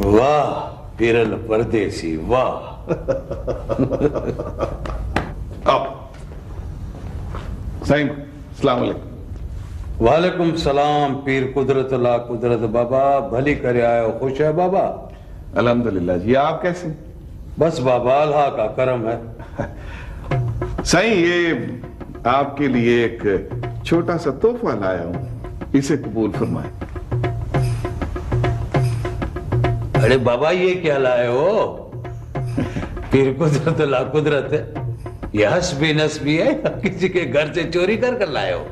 वाह पिरल परदेसी वाह। साईं अस्सलाम वालेकुम। वालेकुम सलाम पीर कुदरत ला कुदरत बाबा, भली करे आयो, खुश है बाबा? अल्हम्दुलिल्लाह जी, आप कैसे? बस बाबा अल्लाह का करम है। साईं ये आपके लिए एक छोटा सा तोहफा लाया हूं, इसे कबूल फरमाएं। अरे बाबा ये क्या लाए हो? पीर कुदरत ला कुदरत ये हस्बी नस्बी है, किसी के घर से चोरी कर लाए हो?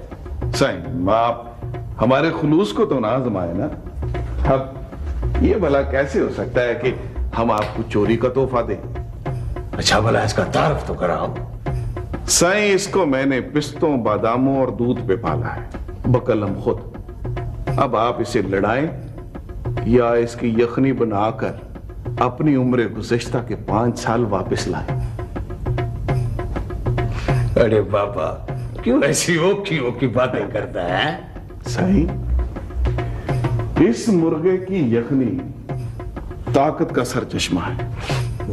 साईं आप हमारे खुलूस को तो ना आजमाए ना। अब ये भला कैसे हो सकता है कि हम आपको चोरी का तोहफा दें? अच्छा भला इसका तारफ तो कराओ। साईं इसको मैंने पिस्तों, बादामों और दूध पे पाला है, बकलम खुद। अब आप इसे लड़ाएं या इसकी यखनी बनाकर अपनी उम्र गुज़श्ता के 5 साल वापस लाएं। अरे बाबा क्यों ऐसी ओखी बातें करता है? सही, इस मुर्गे की यखनी ताकत का सरचश्मा है।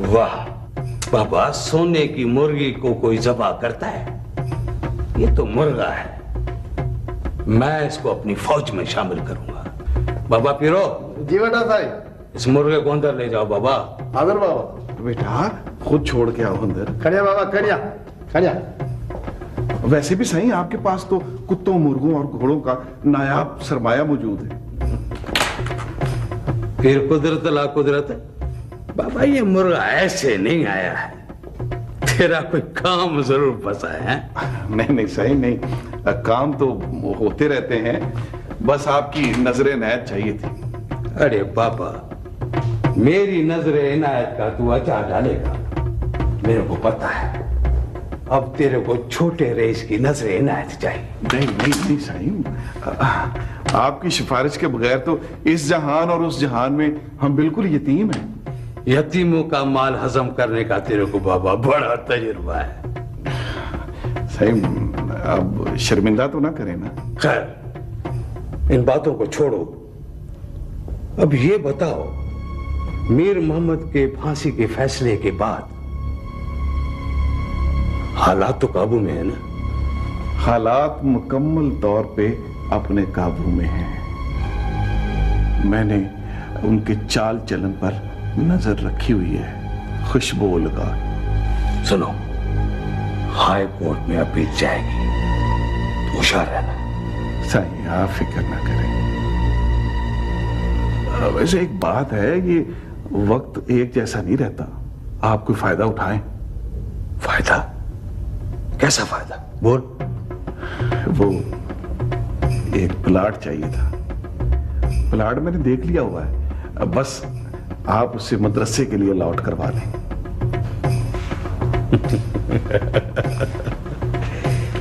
वाह बाबा, सोने की मुर्गी को कोई ज़बा करता है? ये तो मुर्गा है। मैं इसको अपनी फौज में शामिल करूंगा। बाबा पीरो। जी बेटा साईं। इस मुर्गे को अंदर ले जाओ बाबा। आदर बाबा। बेटा खुद छोड़ के आओ अंदर। खड़िया बाबा, खड़िया खड़िया। वैसे भी सही आपके पास तो कुत्तों, मुर्गों और घोड़ों का नायाब सरमाया मौजूद है। फिर कुदरत ला कुदरत बाबा, ये मुर्गा ऐसे नहीं आया है, तेरा कोई काम जरूर फंसा है। नहीं सही नहीं, काम तो होते रहते हैं, बस आपकी नजर इनायत चाहिए थी। अरे बाबा, मेरी नजर इनायत का तू अचार डालेगा, मेरे को पता है। अब तेरे को छोटे रेस की नजर इनायत चाहिए। नहीं साईं, आपकी सिफारिश के बगैर तो इस जहान और उस जहान में हम बिल्कुल यतीम हैं। यतीमों का माल हजम करने का तेरे को बाबा बड़ा तजुर्बा है। सही, अब शर्मिंदा तो ना करें ना। खैर इन बातों को छोड़ो, अब ये बताओ, मीर मोहम्मद के फांसी के फैसले के बाद हालात तो काबू में है ना? हालात मुकम्मल तौर पे अपने काबू में हैं। मैंने उनके चाल चलन पर नजर रखी हुई है, खुशबू लगा। सुनो, हाई कोर्ट में अपील जाएगी, तो होशियार रहना। सही, आप फिक्र ना करें। वैसे एक बात है, ये वक्त एक जैसा नहीं रहता, आप कोई फायदा उठाएं। फायदा? कैसा फायदा? बोल। वो एक प्लाट चाहिए था, प्लाट मैंने देख लिया हुआ है, अब बस आप उसे मदरसे के लिए अलॉट करवा लें।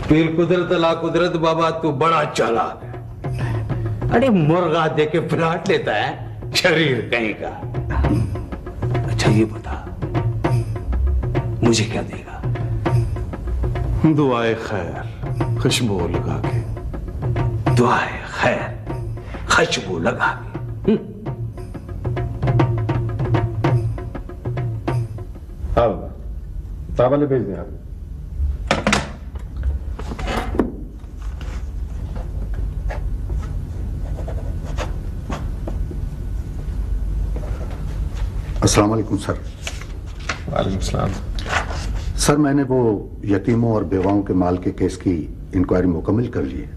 पीर कुदरत ला कुदरत बाबा, तू बड़ा चालाक है। अरे मुर्गा दे के प्लाट लेता है, शरीर कहीं का। अच्छा ये बता, मुझे क्या देगा? दुआए खैर खुशबू लगा के। दुआए खैर खुशबू लगा के। अब ताबा ले भेज दें आप। अस्सलाम वालेकुम सर। वालेकुम सलाम। सर मैंने वो यतीमों और बेवाओं के माल के केस की इंक्वायरी मुकम्मल कर ली है।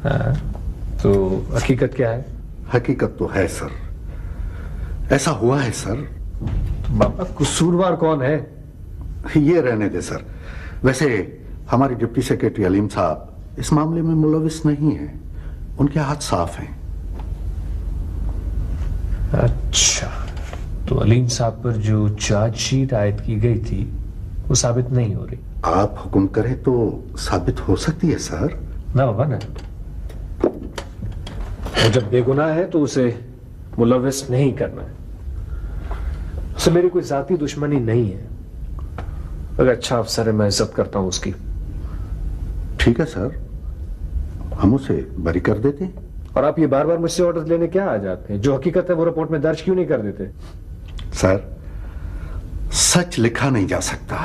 हाँ, तो हकीकत क्या है? हकीकत तो है सर, ऐसा हुआ है सर। तो बाबा कसूरवार कौन है? ये रहने दे सर। वैसे हमारे डिप्टी सेक्रेटरी अलीम साहब इस मामले में मुलविस नहीं है, उनके हाथ साफ हैं। अच्छा, तो अलीम साहब पर जो चार्जशीट आयद की गई थी वो साबित नहीं हो रही? आप हुक्म करें तो साबित हो सकती है सर। ना बाबा ना, वो जब बेगुनाह है तो उसे मुलविस नहीं करना है। उससे मेरी कोई जाती दुश्मनी नहीं है। अगर अच्छा अफसर है, मैं इज्जत करता हूं उसकी। ठीक है सर, हम उसे बरी कर देते हैं। और आप ये बार बार मुझसे ऑर्डर लेने क्या आ जाते हैं? जो हकीकत है वो रिपोर्ट में दर्ज क्यों नहीं कर देते? सर, सच लिखा नहीं जा सकता।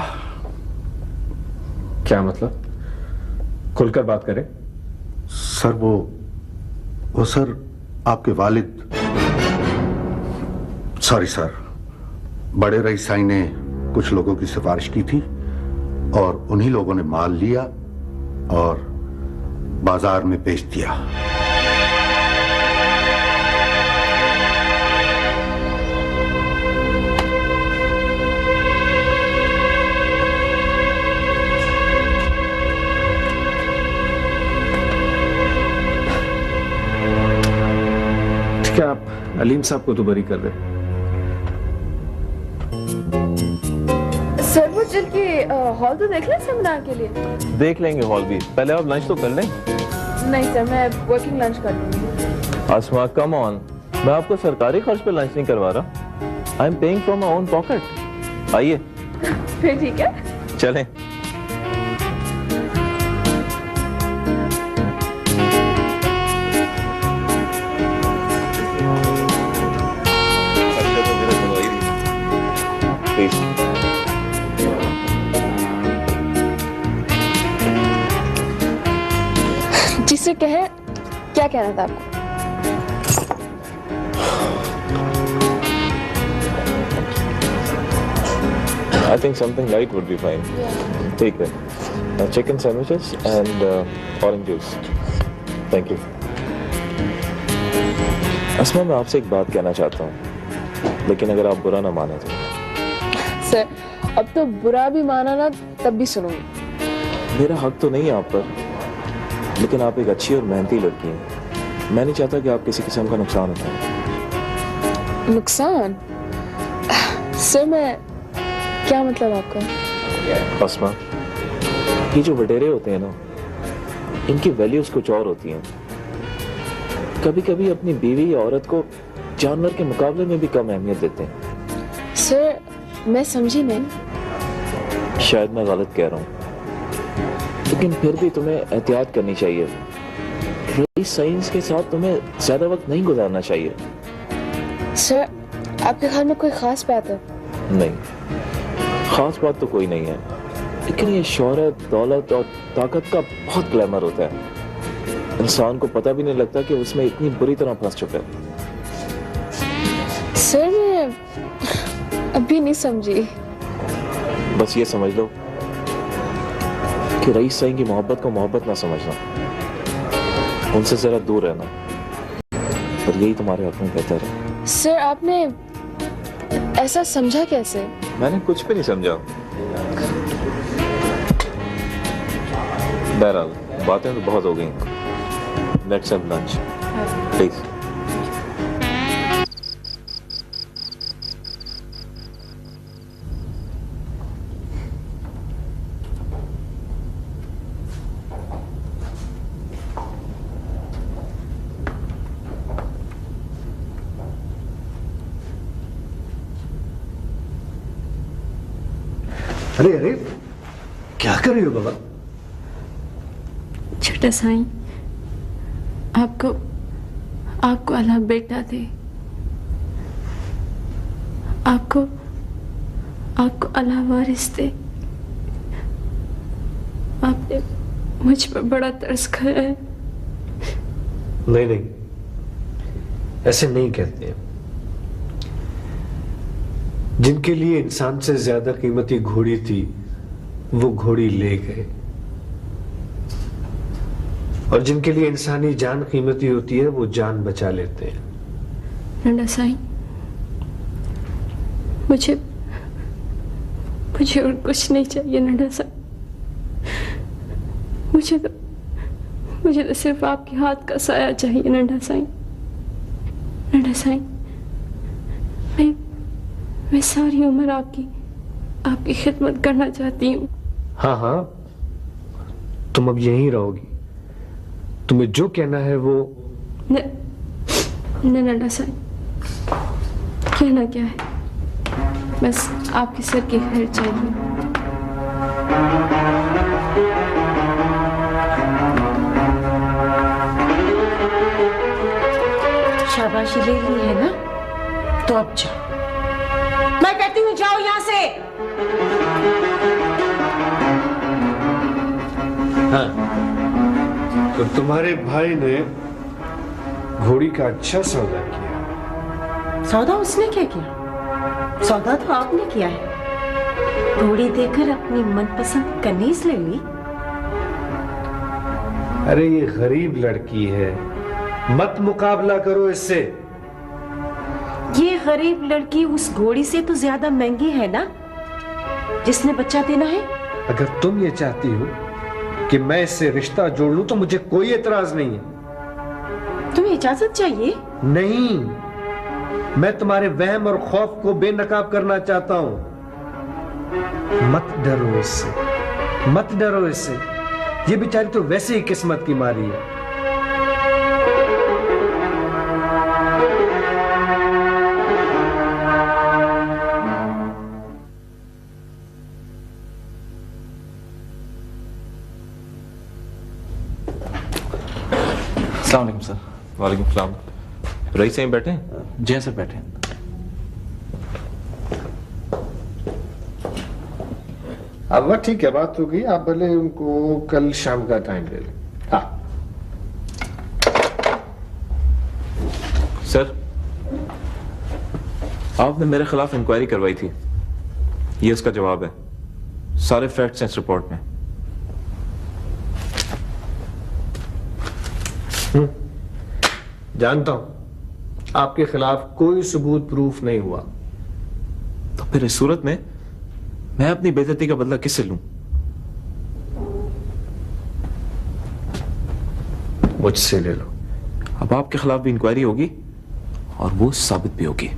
क्या मतलब? खुलकर बात करें। सर वो सर आपके वालिद, सॉरी सर, बड़े रईसाई ने कुछ लोगों की सिफारिश की थी और उन्हीं लोगों ने माल लिया और बाजार में बेच दिया। ठीक है, आप अलीम साहब को तो बरी कर दें। सर वो चल के हॉल तो देख लें सेमिनार के लिए। देख लेंगे हॉल भी, पहले आप लंच तो कर लें। नहीं सर, मैं वर्किंग लंच कर लूंगी। आसमा कम ऑन, मैं आपको सरकारी खर्च पे लंच नहीं करवा रहा। I am paying from my own pocket. आइए फिर ठीक है, चलें। प्लीज। जिसे कहे, क्या कहना था आपको? I think something light would be fine. Take it. Chicken sandwiches and orange juice. Thank you. Asma, मैं आपसे एक बात कहना चाहता हूँ, लेकिन अगर आप बुरा ना माने तो। सर, अब तो बुरा भी माना ना तब भी सुनूंगी। मेरा हक तो नहीं है आप पर, लेकिन आप एक अच्छी और मेहनती लड़की हैं। मैं नहीं चाहता कि आप किसी किस्म का नुकसान उठाएं। नुकसान? सर मैं, क्या मतलब आपका? अस्मा, ये जो वडेरे होते हैं ना, इनकी वैल्यूज कुछ और होती हैं। कभी कभी अपनी बीवी या औरत को जानवर के मुकाबले में भी कम अहमियत देते हैं। सर मैं समझी नहीं। शायद मैं गलत कह रहा हूँ, लेकिन फिर भी तुम्हें एहतियात करनी चाहिए। इस साइंस के साथ तुम्हें ज्यादा वक्त नहीं गुजारना चाहिए। सर आपके ख्याल में कोई खास बात है? नहीं, खास बात तो कोई नहीं है, लेकिन ये शोहरत, दौलत और ताकत का बहुत ग्लैमर होता है। इंसान को पता भी नहीं लगता कि उसमें इतनी बुरी तरह फंस चुका है। सर मैं अभी नहीं समझी। बस ये समझ लो कि रईस साईं की मोहब्बत को मोहब्बत ना समझना, उनसे जरा दूर रहना, और यही तुम्हारे हक में बेहतर है। सर आपने ऐसा समझा कैसे? मैंने कुछ भी नहीं समझा। बहरहाल बातें तो बहुत हो गई। Let's have lunch please. अरे अरे, क्या कर रही हो बाबा? छोटा साईं, आपको अल्लाह बेटा दे। आपको अल्लाह वारिस दे। आपने मुझ पर बड़ा तरस खाया है। नहीं नहीं, ऐसे नहीं कहते हैं। जिनके लिए इंसान से ज्यादा कीमती घोड़ी थी, वो घोड़ी ले गए, और जिनके लिए इंसानी जान कीमती होती है, वो जान बचा लेते हैं। नंदा साईं, मुझे और कुछ नहीं चाहिए नंदा साईं। मुझे तो सिर्फ आपके हाथ का साया चाहिए नंदा साईं। नंदा साईं, मैं सारी उम्र आपकी खिदमत करना चाहती हूँ। हाँ हाँ, तुम अब यहीं रहोगी। तुम्हें जो कहना है वो। नंदा साईं, कहना क्या है, बस आपके सर की खैर चाहिए। शाबाशी ले ली है ना, तो अब जाओ। मैं कहती हूँ जाओ यहाँ से। हाँ, तो तुम्हारे भाई ने घोड़ी का अच्छा सौदा किया। सौदा उसने क्या किया? सौदा तो आपने किया है। घोड़ी देकर अपनी मनपसंद कनीज ले ली। अरे ये गरीब लड़की है, मत मुकाबला करो इससे। ये गरीब लड़की उस घोड़ी से तो ज्यादा महंगी है ना, जिसने बच्चा देना है। अगर तुम ये चाहती हो कि मैं इससे रिश्ता जोड़ लूं तो मुझे कोई एतराज नहीं है। तुम्हें इजाजत चाहिए? नहीं, मैं तुम्हारे वहम और खौफ को बेनकाब करना चाहता हूं। मत डरो इससे, मत डरो इससे। ये बेचारी तो वैसे ही किस्मत की मारी है। अस्सलाम वालेकुम सर। वालेकुम सलाम। रईस यहीं बैठे हैं? जी सर, बैठे। अब ठीक है, बात हो गई। आप भले उनको कल शाम का टाइम ले लें। हाँ सर, आपने मेरे खिलाफ इंक्वायरी करवाई थी, ये उसका जवाब है। सारे फैक्ट्स हैं इस रिपोर्ट में। जानता हूं आपके खिलाफ कोई सबूत प्रूफ नहीं हुआ। तो फिर इस सूरत में मैं अपनी बेइज्जती का बदला किससे लूं? मुझसे ले लो। अब आपके खिलाफ भी इंक्वायरी होगी और वो साबित भी होगी।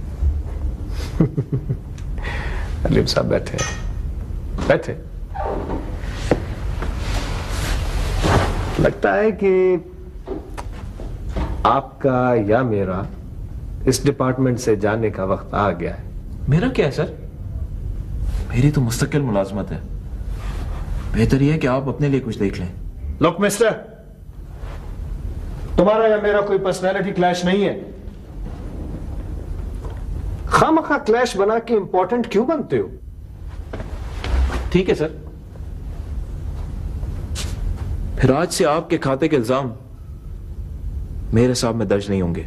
अलीम साहब बैठे बैठे। लगता है कि आपका या मेरा इस डिपार्टमेंट से जाने का वक्त आ गया है। मेरा क्या है सर? मेरी तो मुस्तकिल मुलाजमत है। बेहतर यह है कि आप अपने लिए कुछ देख लें। लुक मिस्टर, तुम्हारा या मेरा कोई पर्सनैलिटी क्लैश नहीं है। खामखा क्लैश बना के इंपॉर्टेंट क्यों बनते हो? ठीक है सर, फिर आज से आपके खाते के इल्जाम मेरे साहब में दर्ज नहीं होंगे।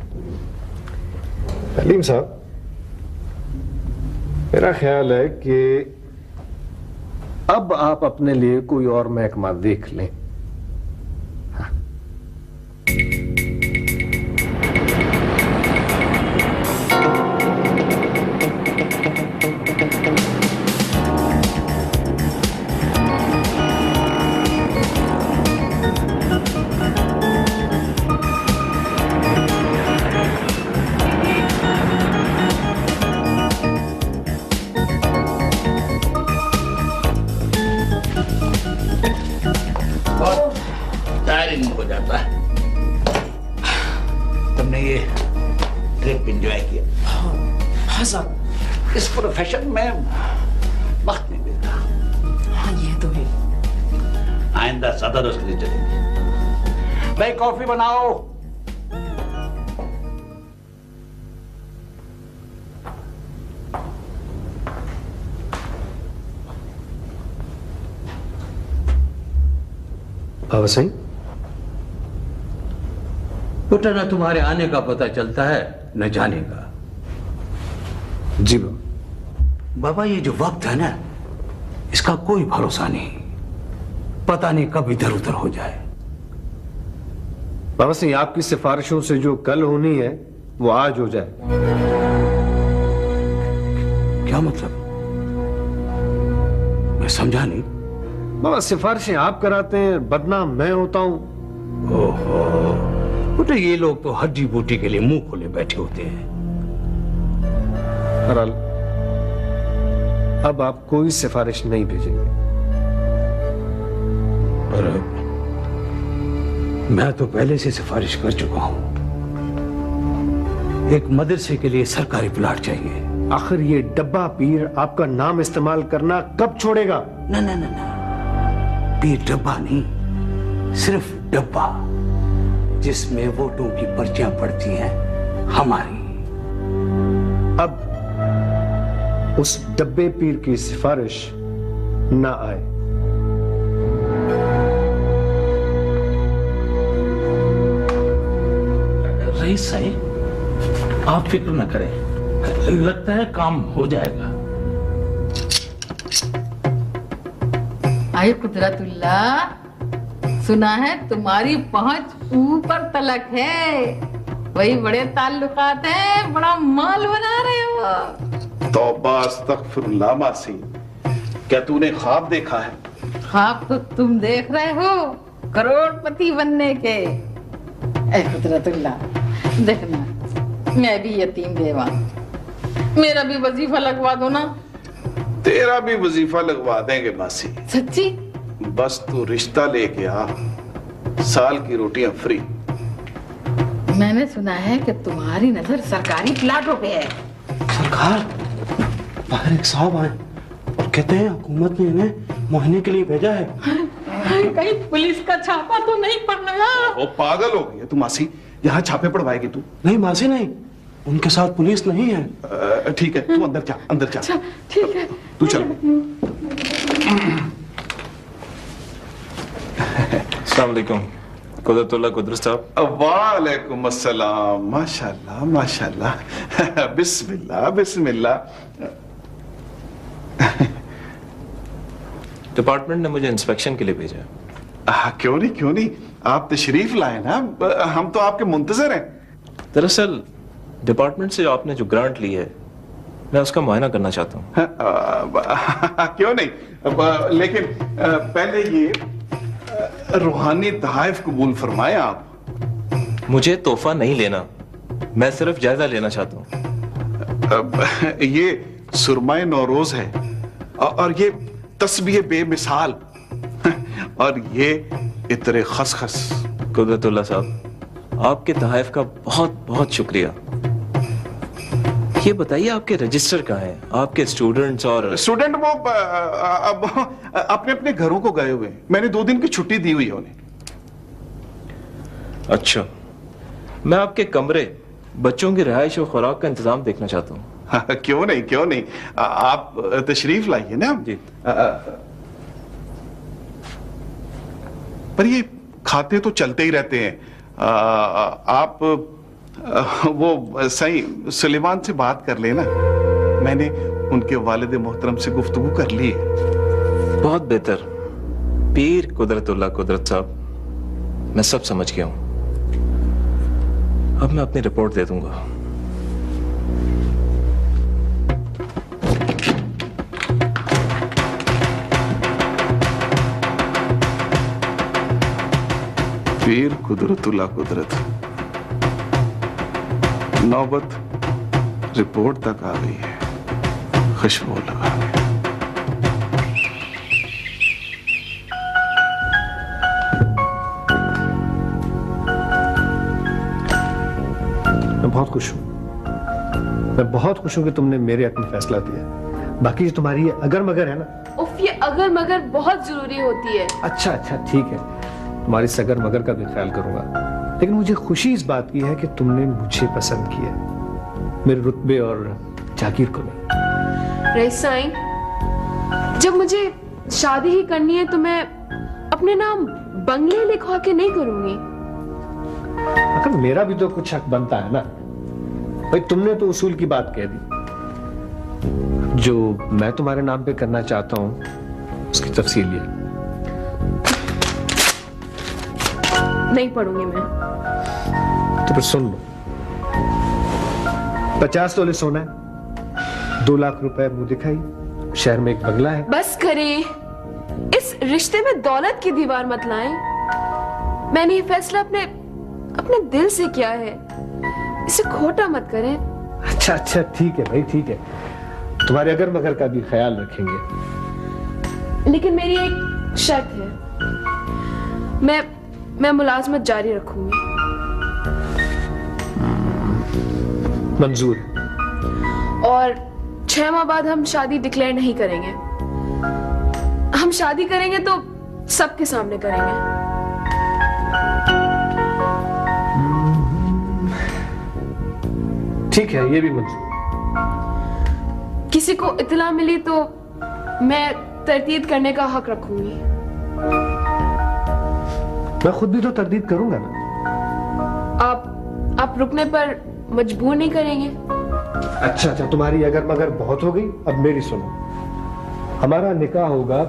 अलीम साहब, मेरा ख्याल है कि अब आप अपने लिए कोई और महकमा देख लें। टायरिंग हो जाता है। तुमने ये ट्रिप एंजॉय किया? हाँ साहब, इस प्रोफेशन में वक्त नहीं देता। हाँ ये तो है। आइंदा ज्यादा दोस्त नहीं चलेंगे। भाई कॉफी बनाओ। बाबा सिंह, बेटा, न तुम्हारे आने का पता चलता है न जाने का। जी बाबा। बाबा, ये जो वक्त है ना, इसका कोई भरोसा नहीं। पता नहीं कब इधर उधर हो जाए। बाबा सिंह, आपकी सिफारिशों से जो कल होनी है वो आज हो जाए। क्या मतलब? मैं समझा नहीं। बाबा, सिफारिशें आप कराते हैं, बदनाम मैं होता हूं। ओहो बेटा, ये लोग तो हड्डी बूटी के लिए मुंह खोले बैठे होते हैं। बहरहाल अब आप कोई सिफारिश नहीं भेजेंगे। पर मैं तो पहले से सिफारिश कर चुका हूं। एक मदरसे के लिए सरकारी प्लाट चाहिए। आखिर ये डब्बा पीर आपका नाम इस्तेमाल करना कब छोड़ेगा? ना ना ना ना, पीर डब्बा नहीं, सिर्फ डब्बा जिसमें वोटों की पर्चियां पड़ती हैं हमारी। अब उस डब्बे पीर की सिफारिश ना आए। रईस साहब, आप फिक्र न करें, लगता है काम हो जाएगा। आए कुदरतुल्ला, सुना है तुम्हारी पहुंच ऊपर तलक है, वही बड़े ताल्लुकात हैं, बड़ा माल बना रहे हो। तौबा अस्तगफिरुल्लाह मासी, क्या तूने ख्वाब देखा है? ख्वाब तो तुम देख रहे हो करोड़पति बनने के। ऐ कुदरतुल्ला, देखना मैं भी यतीम बेवा, मेरा भी वजीफा लगवा दो ना। तेरा भी वजीफा लगवा देंगे मासी। सच्ची? बस तू रिश्ता लेके आ, साल की रोटियां फ्री। मैंने सुना है कि तुम्हारी नजर सरकारी प्लाटों पे है। सरकार, बाहर एक साहब आए और कहते हैं हुकूमत ने इन्हें महीने के लिए भेजा है। कहीं पुलिस का छापा तो नहीं पड़ रहा? ओ पागल हो गई है तू मासी, यहाँ छापे पड़वाएगी तू? नहीं मासी नहीं, उनके साथ पुलिस नहीं है। ठीक है, तू अंदर जा, अंदर जा। अच्छा ठीक है, तू चल। अस्सलाम वालेकुम कुदरतुल्लाह कुदरत साहब। वालेकुम अस्सलाम, माशाल्लाह माशाल्लाह, बिस्मिल्लाह बिस्मिल्लाह। डिपार्टमेंट ने मुझे इंस्पेक्शन के लिए भेजा है। क्यों नहीं क्यों नहीं, आप तशरीफ लाए ना, हम तो आपके मुंतजर हैं। दरअसल डिपार्टमेंट से आपने जो ग्रांट ली है, मैं उसका मुआयना करना चाहता हूँ। क्यों नहीं, लेकिन पहले ये रूहानी तहाइफ कबूल फरमाए आप। मुझे तोहफा नहीं लेना, मैं सिर्फ जायजा लेना चाहता हूँ। ये सुरमाए नौरोज है और ये तस्बीह बेमिसाल और ये इतरे खसखस। कुदरतुल्लाह साहब, आपके तहाइफ का बहुत बहुत शुक्रिया। ये बताइए आपके रजिस्टर कहाँ हैं? आपके स्टूडेंट्स और स्टूडेंट वो अब अपने अपने घरों को गए हुए हैं। मैंने 2 दिन की छुट्टी दी हुई है उन्हें। अच्छा, मैं आपके कमरे, बच्चों की रिहाइश और खुराक का इंतजाम देखना चाहता हूँ। क्यों नहीं क्यों नहीं, आप तशरीफ लाइए ना जी। पर ये खाते तो चलते ही रहते हैं। आप वो सही सुलेमान से बात कर लेना, मैंने उनके वालिद मोहतरम से गुफ्तगू कर ली है। बहुत बेहतर पीर कुदरतुल्लाह कुदरत साहब, मैं सब समझ गया हूं। अब मैं अपनी रिपोर्ट दे दूंगा। पीर कुदरतुल्लाह कुदरत, नौबत रिपोर्ट तक आ गई है। खुशबू लगा गई। मैं बहुत खुश हूं, मैं बहुत खुश हूं कि तुमने मेरे हक में फैसला दिया। बाकी जो तुम्हारी ये अगर मगर है ना, उफ, ये अगर मगर बहुत जरूरी होती है। अच्छा ठीक है, तुम्हारी सगर मगर का भी ख्याल करूंगा। लेकिन मुझे खुशी इस बात की है कि तुमने मुझे पसंद किया, मेरे रुतबे और जागीर को नहीं। रईसाई, जब मुझे शादी ही करनी है तो मैं अपने नाम बंगले लिखवा के नहीं करूंगी। अगर मेरा भी तो कुछ हक बनता है ना भाई। तुमने तो उसूल की बात कह दी। जो मैं तुम्हारे नाम पे करना चाहता हूं उसकी तफसील ये। नहीं पढ़ूंगी मैं। तो फिर सुन लो, 50 तोले सोना है, 2 लाख रुपए मुंह दिखाई, शहर में एक बंगला है। बस करें, इस रिश्ते में दौलत की दीवार मत लाएं। मैंने ये फैसला अपने दिल से किया है, इसे खोटा मत करें। अच्छा ठीक है भाई, ठीक है, तुम्हारे अगर मगर का भी ख्याल रखेंगे। लेकिन मेरी एक शर्त है, मैं मुलाजमत जारी रखूंगी। मंजूर। और 6 माह बाद हम शादी डिक्लेयर नहीं करेंगे। हम शादी करेंगे तो सबके सामने करेंगे। ठीक है, ये भी मंजूर। किसी को इत्तला मिली तो मैं तरदीद करने का हक रखूंगी। मैं खुद भी तो तरदीद करूंगा ना। आप रुकने पर मजबूर नहीं करेंगे? अच्छा, तुम्हारी अगर मगर बहुत हो गई। अब मेरी सुनो, हमारा निकाह होगा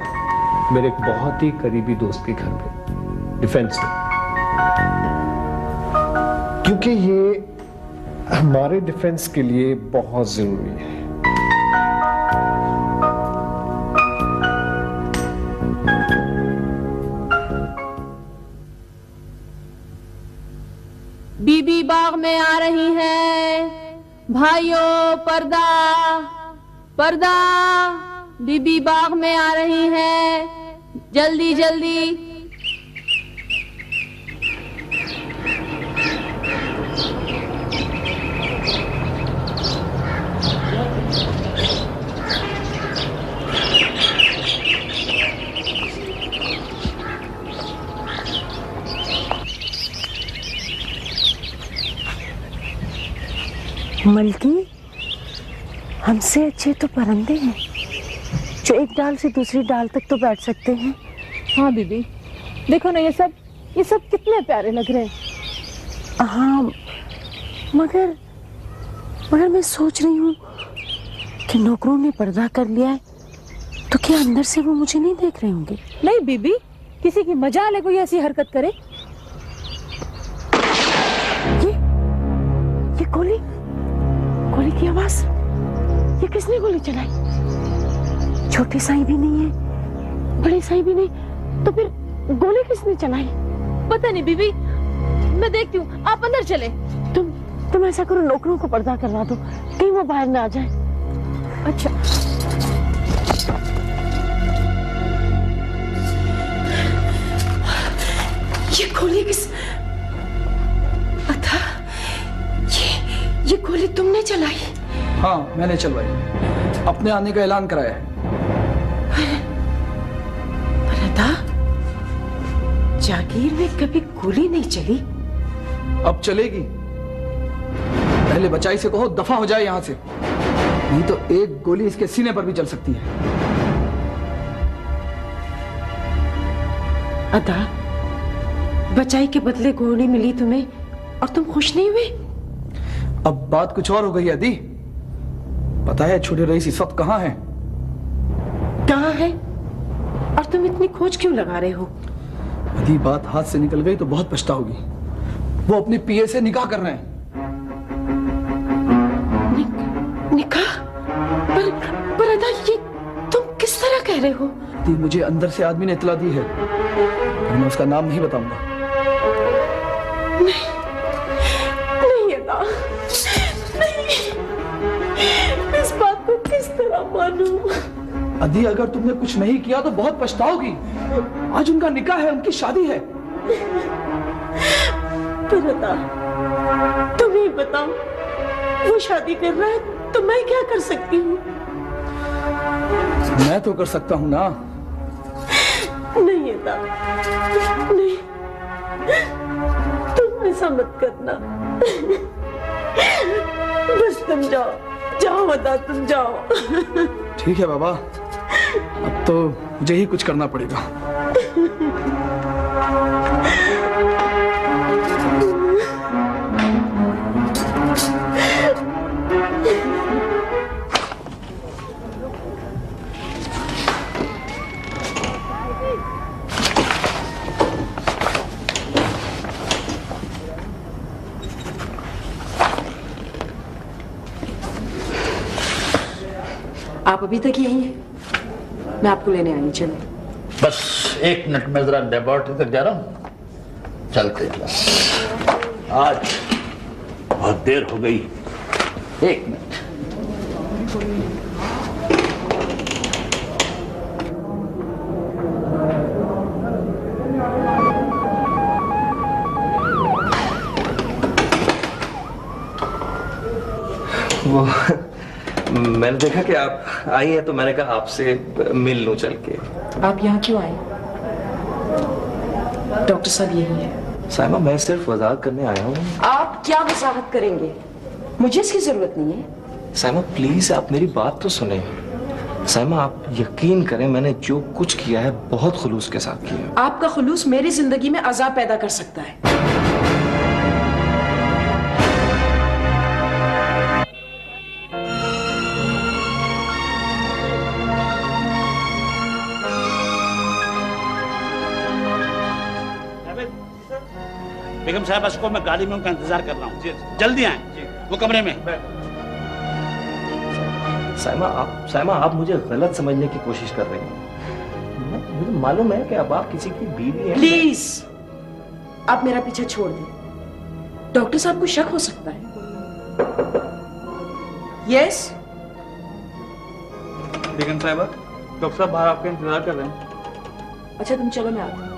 मेरे एक बहुत ही करीबी दोस्त के घर में, डिफेंस में, क्योंकि ये हमारे डिफेंस के लिए बहुत जरूरी है। बीबी बाग में आ रही है, भाइयों पर्दा पर्दा, बीबी बाग में आ रही है, जल्दी जल्दी। मलकी, हमसे अच्छे तो परिंदे हैं जो एक डाल से दूसरी डाल तक तो बैठ सकते हैं। हाँ बीबी, देखो ना, ये सब कितने प्यारे लग रहे हैं। हाँ, मगर मैं सोच रही हूँ कि नौकरों ने पर्दा कर लिया है तो क्या अंदर से वो मुझे नहीं देख रहे होंगे? नहीं बीबी, किसी की मजाल है कोई ऐसी हरकत करे। ये गोली की आवाज, ये किसने गोली चलाई? छोटे साईं भी नहीं है, बड़े साईं भी नहीं, तो फिर गोली किसने चलाई? पता नहीं बीबी, मैं देखती हूँ, आप अंदर चले। तुम ऐसा करो, नौकरों को पर्दा करवा दो, कहीं वो बाहर ना आ जाए। अच्छा, ये गोली किस? अथा, ये गोली तुमने चलाई? हाँ, मैंने चलवाई, अपने आने का ऐलान कराया है। अथा, जागीर में कभी गोली नहीं चली? अब चलेगी। पहले बचाई से कहो दफा हो जाए यहां से, नहीं तो एक गोली इसके सीने पर भी चल सकती है। अदा, बचाई के बदले गोली मिली तुम्हें और तुम खुश नहीं हुए? अब बात कुछ और हो गई अदी। पता है छोटे रईस इस वक्त कहाँ है? कहाँ है? और तुम इतनी खोज क्यों लगा रहे हो? अदी, बात हाथ से निकल गई तो बहुत पछताओगी। वो अपने पीए से निकाह कर रहे हैं। निकाह? पर अदा, ये तुम किस तरह कह रहे हो? अदी, मुझे अंदर से आदमी ने इतला दी है, पर मैं उसका नाम नहीं बताऊंगा। नहीं अदा, नहीं। इस बात को किस तरह मानूं? अदी, अगर तुमने कुछ नहीं किया तो बहुत पछताओगी। आज उनका निकाह है, उनकी शादी है। पर अदा, तुम ही बताओ, वो शादी कर रहा है तो मैं क्या कर सकती हूँ? मैं तो कर सकता हूँ ना। नहीं अदा, नहीं, तुम ऐसा मत करना। बस तुम जाओ अदा, तुम जाओ। ठीक है बाबा, अब तो मुझे ही कुछ करना पड़ेगा। आप अभी तक यहीं हैं? मैं आपको लेने आई, चलो। बस 1 मिनट में जरा लेबोरेटरी तक जा रहा हूं, चलते बस। आज बहुत देर हो गई। 1 मिनट। वो मैंने देखा कि आप आई हैं तो मैंने कहा आपसे मिल लूं चल के। आप यहाँ क्यों आए? डॉक्टर साहब यही है। साइमा, मैं सिर्फ वजाहत करने आया हूँ। आप क्या वजाहत करेंगे? मुझे इसकी जरूरत नहीं है। साइमा प्लीज आप मेरी बात तो सुने। साइमा आप यकीन करें, मैंने जो कुछ किया है बहुत खुलूस के साथ किया है। आपका खुलूस मेरी जिंदगी में अजाब पैदा कर सकता है। बेगम साहब को मैं गाड़ी में उनका इंतजार कर रहा हूँ, जल्दी आए वो कमरे में। साइमा आप मुझे गलत समझने की कोशिश कर रही हैं। मुझे मालूम है कि अब आप किसी की बीवी हैं। प्लीज आप मेरा पीछा छोड़ दें। डॉक्टर साहब को शक हो सकता है। यस बेगम साहब, डॉक्टर साहब बाहर आपका इंतजार कर रहे हैं। अच्छा तुम चलो, मैं आती हूँ।